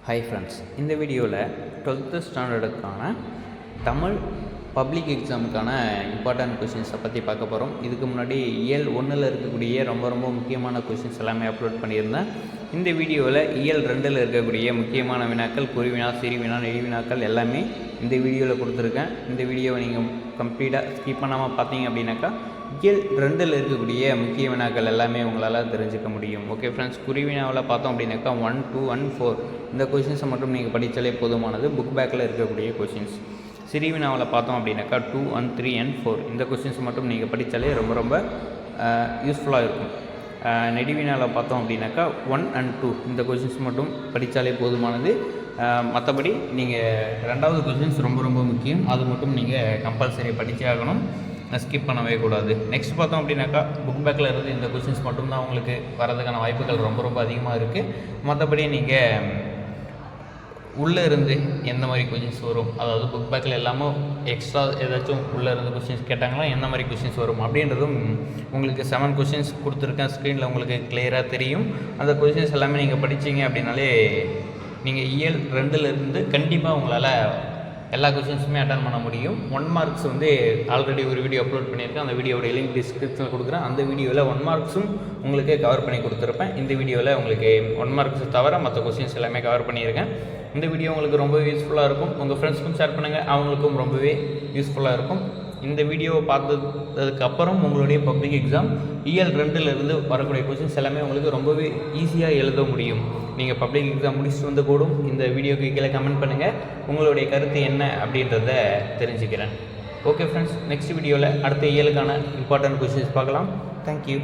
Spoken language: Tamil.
ஹாய் ஃப்ரெண்ட்ஸ், இந்த வீடியோவில் 12th ஸ்டாண்டர்டுக்கான தமிழ் பப்ளிக் எக்ஸாமுக்கான இம்பார்ட்டன்ட் கொஷின்ஸை பற்றி பார்க்க போகிறோம். இதுக்கு முன்னாடி இயல் 1ல் இருக்கக்கூடிய ரொம்ப முக்கியமான கொஷின்ஸ் எல்லாமே அப்லோட் பண்ணியிருந்தேன். இந்த வீடியோவில் இயல் 2ல் இருக்கக்கூடிய முக்கியமான வினாக்கள், குறிவினா, சிறுவினா, நெடுவினாக்கள் எல்லாமே இந்த வீடியோவில் கொடுத்துருக்கேன். இந்த வீடியோவை நீங்கள் கம்ப்ளீட்டாக ஸ்கிப் பண்ணாமல் பார்த்தீங்க அப்படின்னாக்கா இயல் 2ல் இருக்கக்கூடிய முக்கிய வினாக்கள் எல்லாமே உங்களால் தெரிஞ்சுக்க முடியும். ஓகே ஃப்ரெண்ட்ஸ், குறிவினாவில் பார்த்தோம் அப்படின்னாக்கா 1, 2 and 4 இந்த கொஷின்ஸை மட்டும் நீங்கள் படித்தாலே போதுமானது. புக் பேக்கில் இருக்கக்கூடிய கொஷின்ஸ். சிறுவினாவில் பார்த்தோம் அப்படின்னாக்கா 2 and 3 and 4 இந்த கொஷின்ஸ் மட்டும் நீங்கள் படித்தாலே ரொம்ப யூஸ்ஃபுல்லாக இருக்கும். நெடுவினாவில் பார்த்தோம் அப்படின்னாக்கா 1 and 2 இந்த கொஷின்ஸ் மட்டும் படித்தாலே போதுமானது. மற்றபடி நீங்கள் ரெண்டாவது கொஷின்ஸ் ரொம்ப முக்கியம். அது மட்டும் நீங்கள் கம்பல்சரி படித்தே ஆகணும், ஸ்கிப் பண்ணவே கூடாது. நெக்ஸ்ட் பார்த்தோம் அப்படின்னாக்கா புக் பேக்கில் இருந்து இந்த கொஷின்ஸ் மட்டும்தான் உங்களுக்கு வரதுக்கான வாய்ப்புகள் ரொம்ப அதிகமாக இருக்குது. மற்றபடி நீங்கள் உள்ளே இருந்து எந்த மாதிரி கொஷின்ஸ் வரும், அதாவது புக் பேக்கில் எல்லாமே எக்ஸ்ட்ரா ஏதாச்சும் உள்ளே இருந்து கொஷின்ஸ் கேட்டாங்கன்னா எந்த மாதிரி கொஷின்ஸ் வரும் அப்படின்றதும் உங்களுக்கு 7 கொஷின்ஸ் கொடுத்துருக்கேன். ஸ்க்ரீனில் உங்களுக்கு கிளியராக தெரியும். அந்த கொஷின்ஸ் எல்லாமே நீங்கள் படித்தீங்க அப்படின்னாலே நீங்கள் இயல் 2ல் இருந்து கண்டிப்பாக உங்களால் எல்லா கொஷின்ஸுமே அட்டன் பண்ண முடியும். 1 மார்க்ஸ் ஆல்ரெடி ஒரு வீடியோ அப்லோட் பண்ணியிருக்கேன். அந்த வீடியோட லிங்க் டிஸ்கிரிப்ஷனில் கொடுக்குறேன். அந்த வீடியோவில் 1 மார்க்ஸும் உங்களுக்கு கவர் பண்ணி கொடுத்துருப்பேன். இந்த வீடியோவில் உங்களுக்கு 1 மார்க்ஸ் தவிர மற்ற கொஷின்ஸ் எல்லாமே கவர் பண்ணியிருக்கேன். இந்த வீடியோ உங்களுக்கு ரொம்ப யூஸ்ஃபுல்லாக இருக்கும். உங்கள் ஃப்ரெண்ட்ஸ்க்கும் ஷேர் பண்ணுங்கள், அவங்களுக்கும் ரொம்பவே யூஸ்ஃபுல்லாக இருக்கும். இந்த வீடியோவை பார்த்ததுக்கப்புறம் உங்களுடைய பப்ளிக் எக்ஸாம் இயல் 2ல் இருந்து வரக்கூடிய கொஷின்ஸ் எல்லாமே உங்களுக்கு ரொம்பவே ஈஸியாக எழுத முடியும். நீங்கள் பப்ளிக் எக்ஸாம் முடிச்சுட்டு வந்து கூடும் இந்த வீடியோக்கு கீழே கமெண்ட் பண்ணுங்கள், உங்களுடைய கருத்து என்ன அப்படின்றத தெரிஞ்சுக்கிறேன். ஓகே ஃப்ரெண்ட்ஸ், நெக்ஸ்ட் வீடியோவில் அடுத்த இயலுக்கான இம்பார்ட்டன்ட் கொஷின்ஸ் பார்க்கலாம். தேங்க்யூ.